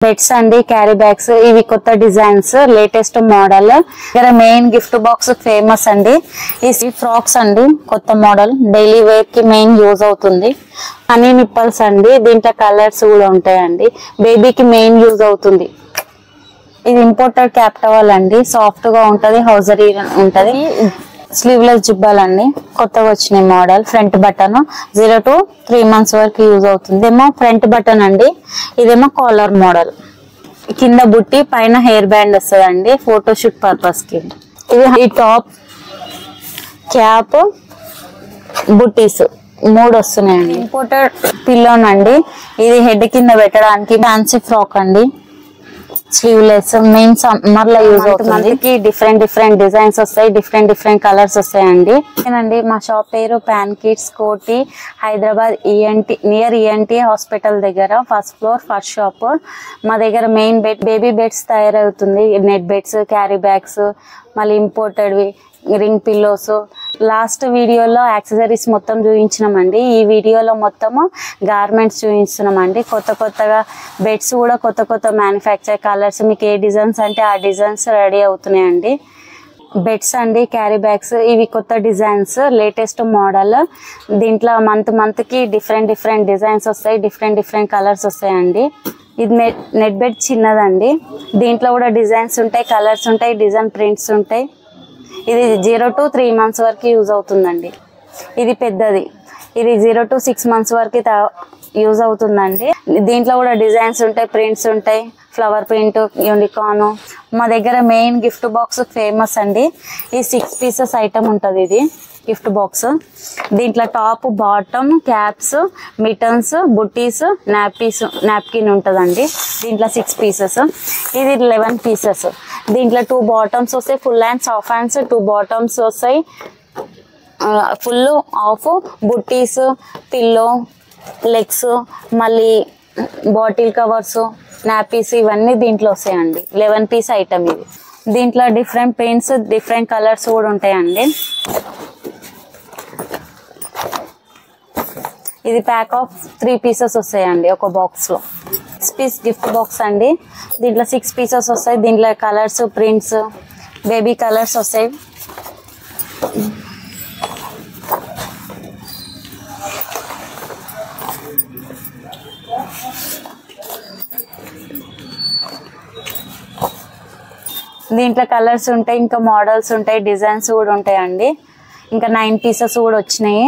Beds అండి, carry bags, ఇవి కొత్త డిజైన్స్, లేటెస్ట్ మోడల్. ఇక్కడ మెయిన్ గిఫ్ట్ బాక్స్ ఫేమస్ అండి. ఈ ఫ్రాక్స్ అండి, కొత్త మోడల్, డైలీ వేర్ కి మెయిన్ యూజ్ అవుతుంది. హనీ నిప్పల్స్ అండి, దీంట్లో కలర్స్ కూడా ఉంటాయండి. బేబీకి మెయిన్ యూజ్ అవుతుంది. ఇది ఇంపోర్టెడ్ క్యాప్ టవల్ అండి, సాఫ్ట్ గా ఉంటది, హౌజరీ ఉంటది. స్లీవ్లెస్ జిబ్బాలండి, కొత్తగా వచ్చిన model. Front button 0 to 3 months వరకు యూజ్ అవుతుంది. ఇదేమో ఫ్రంట్ బటన్ అండి, ఇదేమో కాలర్ మోడల్. కింద బుట్టి, పైన హెయిర్ బ్యాండ్ వస్తుందండి ఫోటోషూట్ పర్పస్ కి. ఇది ఈ టాప్, క్యాప్, బుట్టీస్ 3 వస్తున్నాయండి. ఇంపోర్టెడ్ పిల్లోనండి, ఇది హెడ్ కింద పెట్టడానికి. ఫ్యాన్సీ ఫ్రాక్ అండి, స్లీవ్లెస్, మెయిన్ సమ్మర్ లో యూజ్ అవుతుంది. డిఫరెంట్ డిజైన్స్ వస్తాయి, డిఫరెంట్ కలర్స్ వస్తాయండి. మా షాప్ పేరు పాన్ కిడ్స్, కోటి, హైదరాబాద్, నియర్ ఈఎన్టీ హాస్పిటల్ దగ్గర, ఫస్ట్ ఫ్లోర్, ఫస్ట్ షాప్. మా దగ్గర మెయిన్ బేబీ బెడ్స్ తయారవుతుంది. నెట్ బెడ్స్, క్యారీ బ్యాగ్స్, మళ్ళీ ఇంపోర్టెడ్వి, రింగ్ పిల్లోస్. లాస్ట్ వీడియోలో యాక్సెసరీస్ మొత్తం చూపించినామండి. ఈ వీడియోలో మొత్తము గార్మెంట్స్ చూపిస్తున్నామండి. కొత్తగా బెడ్స్ కూడా కొత్త మ్యానుఫ్యాక్చర్ కలర్స్, మీకు ఏ డిజైన్స్ అంటే ఆ డిజైన్స్ రెడీ అవుతున్నాయండి. బెడ్స్ అండి, క్యారీ బ్యాగ్స్, ఇవి కొత్త డిజైన్స్, లేటెస్ట్ మోడల్. దీంట్లో మంత్ కి డిఫరెంట్ డిజైన్స్ వస్తాయి, డిఫరెంట్ కలర్స్ వస్తాయండి. ఇది నెట్ బెడ్ చిన్నదండి, దీంట్లో కూడా డిజైన్స్ ఉంటాయి, కలర్స్ ఉంటాయి, డిజైన్ ప్రింట్స్ ఉంటాయి. ఇది 0 to 3 months వరకు యూజ్ అవుతుందండి. ఇది పెద్దది, ఇది 0 to 6 months వరకు యూజ్ అవుతుందండి. దీంట్లో కూడా డిజైన్స్ ఉంటాయి, ప్రింట్స్ ఉంటాయి, ఫ్లవర్ ప్రింట్, యూనికార్న్. మా దగ్గర మెయిన్ గిఫ్ట్ బాక్స్ ఫేమస్ అండి. ఈ 6 pieces ఐటమ్ ఉంటుంది. ఇది గిఫ్ట్ బాక్స్, దీంట్లో top, bottom, caps, mittens, booties, napkin ఉంటుందండి. దీంట్లో 6 pieces, ఇది 11 pieces. దీంట్లో 2 bottoms వస్తాయి, full hands, half hands, 2 bottoms వస్తాయి, ఫుల్, హాఫ్, బుట్టీస్, పిల్లో, లెగ్స్, మళ్ళీ బాటిల్ కవర్స్, నాపీస్, ఇవన్నీ దీంట్లో వస్తాయండి. 11 piece ఐటమ్ ఇది. దీంట్లో డిఫరెంట్ ప్రింట్స్, డిఫరెంట్ కలర్స్ కూడా ఉంటాయండి. ఇది ప్యాక్ ఆఫ్ 3 pieces వస్తాయండి ఒక బాక్స్ లో. 6 piece గిఫ్ట్ బాక్స్ అండి, దీంట్లో 6 pieces వస్తాయి. దీంట్లో కలర్స్, ప్రింట్స్, బేబీ కలర్స్ వస్తాయి. దీంట్లో కలర్స్ ఉంటాయి, ఇంకా మోడల్స్ ఉంటాయి, డిజైన్స్ కూడా ఉంటాయండి. ఇంకా 9 pieces కూడా వచ్చినాయి.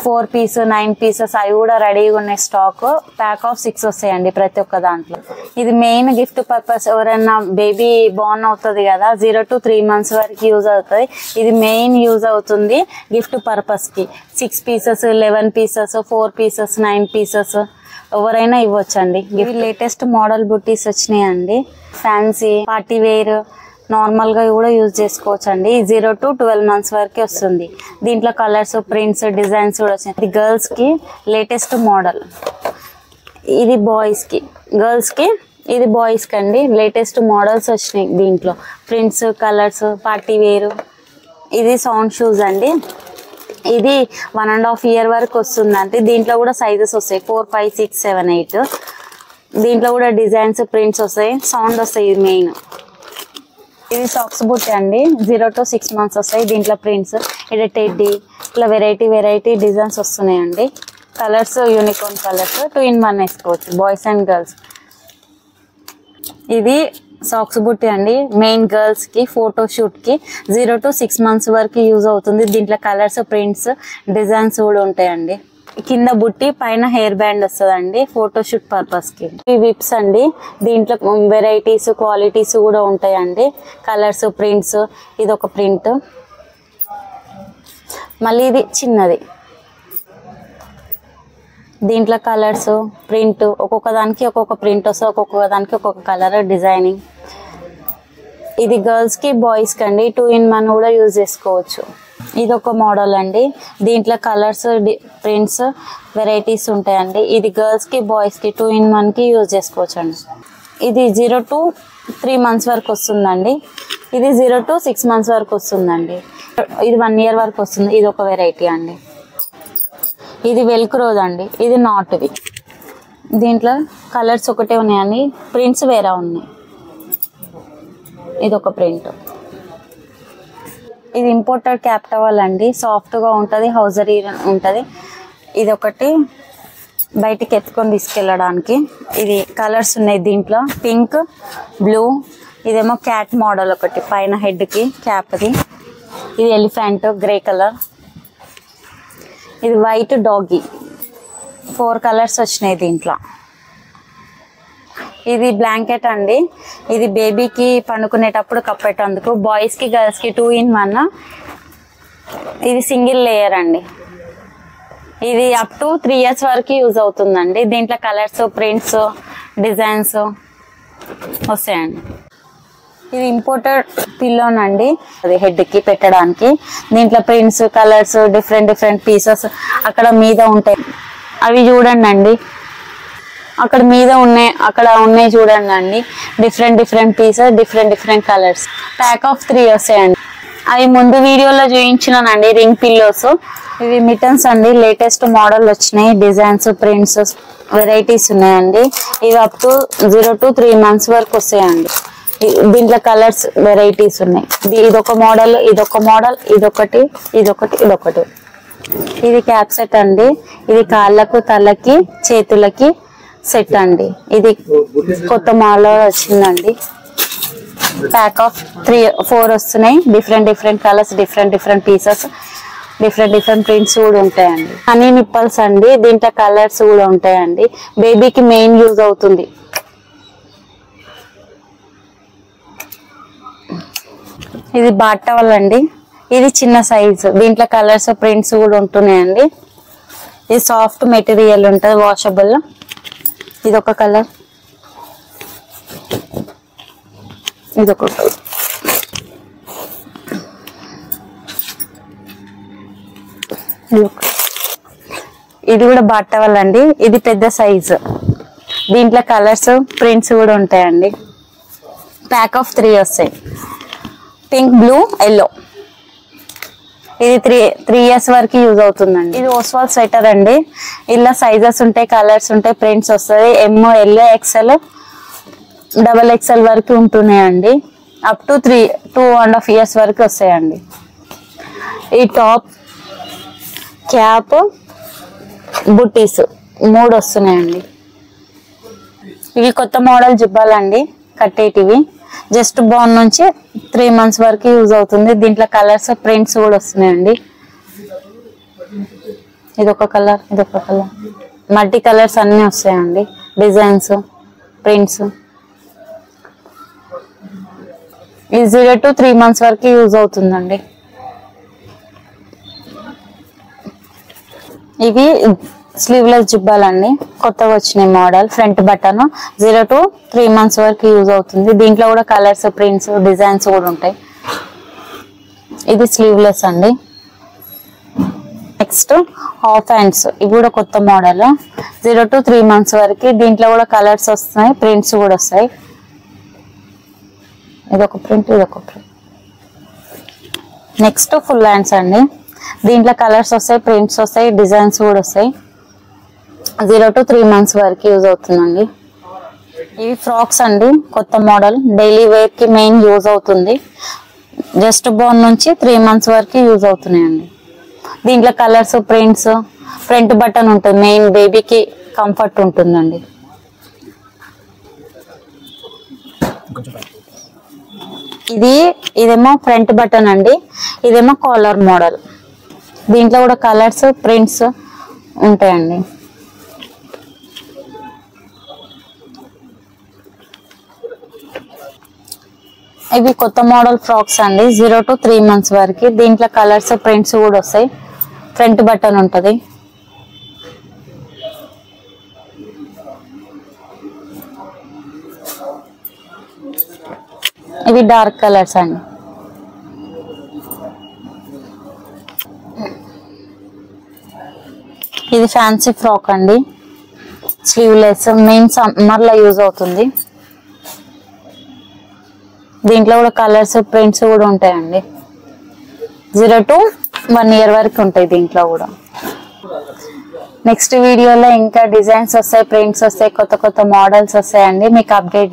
4 piece, 9 pieces అవి కూడా రెడీగా ఉన్నాయి స్టాక్. ప్యాక్ ఆఫ్ 6 వస్తాయండి ప్రతి ఒక్క దాంట్లో. ఇది మెయిన్ గిఫ్ట్ పర్పస్, ఎవరైనా బేబీ బోర్న్ అవుతుంది కదా, 0 to 3 months వరకు యూజ్ అవుతుంది. ఇది మెయిన్ యూజ్ అవుతుంది గిఫ్ట్ పర్పస్ కి. 6 pieces, 11 pieces, 4 pieces, 9 pieces ఎవరైనా ఇవ్వచ్చండి. ఇవి లేటెస్ట్ మోడల్ బుట్టీస్ వచ్చినాయండి. ఫ్యాన్సీ, పార్టీ వేర్, నార్మల్ గా కూడా యూజ్ చేసుకోవచ్చు అండి. 0 to 12 months వరకే వస్తుంది. దీంట్లో కలర్స్, ప్రింట్స్, డిజైన్స్ కూడా వచ్చినాయి. ఇది గర్ల్స్ కి లేటెస్ట్ మోడల్, ఇది బాయ్స్ కి, గర్ల్స్ కి, ఇది బాయ్స్ కి అండి. లేటెస్ట్ మోడల్స్ వచ్చినాయి దీంట్లో, ప్రింట్స్, కలర్స్, పార్టీ వేర్. ఇది సౌండ్ షూస్ అండి, ఇది 1.5 year వరకు వస్తుందండి. దీంట్లో కూడా సైజెస్ వస్తాయి, 4, 5, 6, 7, 8. దీంట్లో కూడా డిజైన్స్, ప్రింట్స్ వస్తాయి, సౌండ్ వస్తాయి. ఇది మెయిన్. ఇది సాక్స్ బుట్టి అండి, 0 to 6 months వస్తాయి. దీంట్లో ప్రింట్స్, ఇది టెడ్డీ, ఇట్లా వెరైటీ డిజైన్స్ వస్తున్నాయండి. కలర్స్, యూనికార్న్ కలర్స్, 2 in 1 వేసుకోవచ్చు, బాయ్స్ అండ్ గర్ల్స్. ఇది సాక్స్ బుట్టి అండి, మెయిన్ గర్ల్స్ కి, ఫోటోషూట్ కి, 0 to 6 months వరకు యూజ్ అవుతుంది. దీంట్లో కలర్స్, ప్రింట్స్, డిజైన్స్ కూడా ఉంటాయండి. కింద బుట్టి, పైన హెయిర్ బ్యాండ్ వస్తుందండి ఫోటోషూట్ పర్పస్ కి. ఈ విప్స్ అండి, దీంట్లో వెరైటీస్, క్వాలిటీస్ కూడా ఉంటాయండి. కలర్స్, ప్రింట్స్, ఇది ఒక ప్రింట్, మళ్ళీ ఇది చిన్నది. దీంట్లో కలర్స్, ప్రింట్, ఒక్కొక్క దానికి ఒక్కొక్క ప్రింట్ వస్తుంది, ఒక్కొక్క దానికి ఒక్కొక్క కలర్, డిజైనింగ్. ఇది గర్ల్స్ కి, బాయ్స్ కి అండి. 2 in 1 కూడా యూజ్ చేసుకోవచ్చు. ఇది ఒక మోడల్ అండి, దీంట్లో కలర్స్, ప్రింట్స్, వెరైటీస్ ఉంటాయండి. ఇది గర్ల్స్ కి, బాయ్స్ కి 2 in 1 కి యూజ్ చేసుకోవచ్చు అండి. ఇది 0 to 3 months వరకు వస్తుందండి. ఇది 0 to 6 months వరకు వస్తుందండి. ఇది 1 year వరకు వస్తుంది. ఇది ఒక వెరైటీ అండి. ఇది వెల్క్రోజ్ అండి, ఇది నాట్వి. దీంట్లో కలర్స్ ఒకటే ఉన్నాయండి, ప్రింట్స్ వేరే ఉన్నాయి. ఇది ఒక ప్రింట్. ఇది ఇంపోర్టెడ్ క్యాప్ టవల్ అండి, సాఫ్ట్గా ఉంటుంది, హౌజరీ ఉంటుంది. ఇది ఒకటి బయటికి ఎత్తుకొని తీసుకెళ్ళడానికి. ఇది కలర్స్ ఉన్నాయి దీంట్లో, పింక్, బ్లూ. ఇదేమో క్యాట్ మోడల్ ఒకటి పైన హెడ్కి క్యాప్ది. ఇది ఎలిఫెంట్ గ్రే కలర్. ఇది వైట్ డాగీ. 4 కలర్స్ వచ్చినాయి దీంట్లో. ఇది బ్లాంకెట్ అండి, ఇది బేబీకి పండుకునేటప్పుడు కప్పేటందుకు, బాయ్స్కి గర్ల్స్కి 2 in 1. ఇది సింగిల్ లేయర్ అండి. ఇది అప్ టు 3 years వరకు యూజ్ అవుతుందండి. దీంట్లో కలర్స్, ప్రింట్స్, డిజైన్స్ వస్తాయండి. ఇది ఇంపోర్టెడ్ పిల్లోనండి, అది హెడ్కి పెట్టడానికి. దీంట్లో ప్రింట్స్, కలర్స్, డిఫరెంట్ పీసెస్ అక్కడ మీద ఉంటాయి. అవి చూడండి అండి, అక్కడ మీద ఉన్నాయి, అక్కడ ఉన్నాయి చూడండి అండి. Different pieces, different colours. Pack of 3 వస్తాయండి. అవి ముందు వీడియోలో చూపించినానండి, రింగ్ పిల్లోస్. ఇవి మిటన్స్ అండి, లేటెస్ట్ మోడల్ వచ్చినాయి. డిజైన్స్, ప్రింట్స్, వెరైటీస్ ఉన్నాయండి. ఇవి అప్ టు 0 to 3 months వరకు వస్తాయండి. దీంట్లో కలర్స్ వెరైటీస్ ఉన్నాయి. ఇదొక మోడల్, ఇదొక మోడల్, ఇదొకటి. ఇది క్యాప్ సెట్ అండి. ఇది కాళ్ళకు, తలకి, చేతులకి సెట్ అండి. ఇది కొత్త మోడల్ వచ్చిందండి. ప్యాక్ ఆఫ్ 4 వస్తున్నాయి. Different colours, different pieces, different prints కూడా ఉంటాయండి. హనీ నిప్పల్స్ అండి, దీంట్లో కలర్స్ కూడా ఉంటాయండి. బేబీకి మెయిన్ యూజ్ అవుతుంది. ఇది బాట్ టవల్ అండి, ఇది చిన్న సైజు. దీంట్లో కలర్స్, ప్రింట్స్ కూడా ఉంటున్నాయండి. ఇది సాఫ్ట్ మెటీరియల్ ఉంటుంది, వాషబుల్. ఇది ఒక కలర్, ఇదొక కలర్. ఇది కూడా బాట్ టవల్ అండి, ఇది పెద్ద సైజు. దీంట్లో కలర్స్, ప్రింట్స్ కూడా ఉంటాయండి. ప్యాక్ ఆఫ్ 3 వస్తాయి. Pink, blue, yellow. ఇది 3 years వరకు యూజ్ అవుతుందండి. ఇది ఓస్వాల్ స్వెటర్ అండి. ఇలా సైజెస్ ఉంటాయి, కలర్స్ ఉంటాయి, ప్రింట్స్ వస్తాయి. M, L, XL, XXL వరకు ఉంటున్నాయండి. అప్ టు 2.5 years వరకు వస్తాయండి. ఈ టాప్, క్యాప్, బుట్టీస్ 3 వస్తున్నాయండి. ఇవి కొత్త మోడల్ జుబ్బాలండి, కట్టేటివి. జస్ట్ బోన్ నుంచి 3 months వరకు యూజ్ అవుతుంది. దీంట్లో కలర్స్, ప్రింట్స్ కూడా వస్తున్నాయండి. ఇదొక కలర్, ఇదొక కలర్, మల్టీ కలర్స్ అన్ని వస్తాయండి. Designs, prints. ఇది 0 to 3 months వరకు యూజ్ అవుతుందండి. ఇవి స్లీవ్లెస్ జుబ్బాలండి, కొత్తగా వచ్చినాయి model. Front button, 0 to 3 months వరకు యూజ్ అవుతుంది. దీంట్లో కూడా కలర్స్, ప్రింట్స్, డిజైన్స్ కూడా ఉంటాయి. ఇది స్లీవ్లెస్ అండి. నెక్స్ట్ హాఫ్ హ్యాండ్స్, ఇవి కూడా కొత్త మోడల్. 0 to 3 months వరకు. దీంట్లో కూడా కలర్స్ వస్తాయి, ప్రింట్స్ కూడా వస్తాయి. ఇదొక ప్రింట్, ఇదొక ప్రింట్. నెక్స్ట్ ఫుల్ హ్యాండ్స్ అండి. దీంట్లో కలర్స్ వస్తాయి, ప్రింట్స్ వస్తాయి, డిజైన్స్ కూడా వస్తాయి. 0 to 3 months వరకు యూజ్ అవుతుందండి. ఇవి ఫ్రాక్స్ అండి, కొత్త మోడల్. డైలీ వేర్ కి మెయిన్ యూజ్ అవుతుంది. జస్ట్ బోన్ నుంచి 3 months వరకు యూజ్ అవుతున్నాయండి. దీంట్లో కలర్స్, ప్రింట్స్, ఫ్రంట్ బటన్ ఉంటుంది. మెయిన్ బేబీకి కంఫర్ట్ ఉంటుందండి. ఇదేమో ఫ్రంట్ బటన్ అండి, ఇదేమో కాలర్ మోడల్. దీంట్లో కూడా కలర్స్, ప్రింట్స్ ఉంటాయండి. ఇవి కొత్త మోడల్ ఫ్రాక్స్ అండి, 0 to 3 months వరకు. దీంట్లో కలర్స్, ప్రింట్స్ కూడా వస్తాయి. ఫ్రంట్ బటన్ ఉంటుంది. ఇవి డార్క్ కలర్స్ అండి. ఇది ఫ్యాన్సీ ఫ్రాక్ అండి, స్లీవ్లెస్. మెయిన్ సమ్మర్ లో యూజ్ అవుతుంది. దీంట్లో కూడా కలర్స్, ప్రింట్స్ కూడా ఉంటాయండి. 0 to 1 year వరకు ఉంటాయి దీంట్లో కూడా. నెక్స్ట్ వీడియోలో ఇంకా డిజైన్స్ వస్తాయి, ప్రింట్స్ వస్తాయి, కొత్త కొత్త మోడల్స్ వస్తాయండి, మీకు అప్డేట్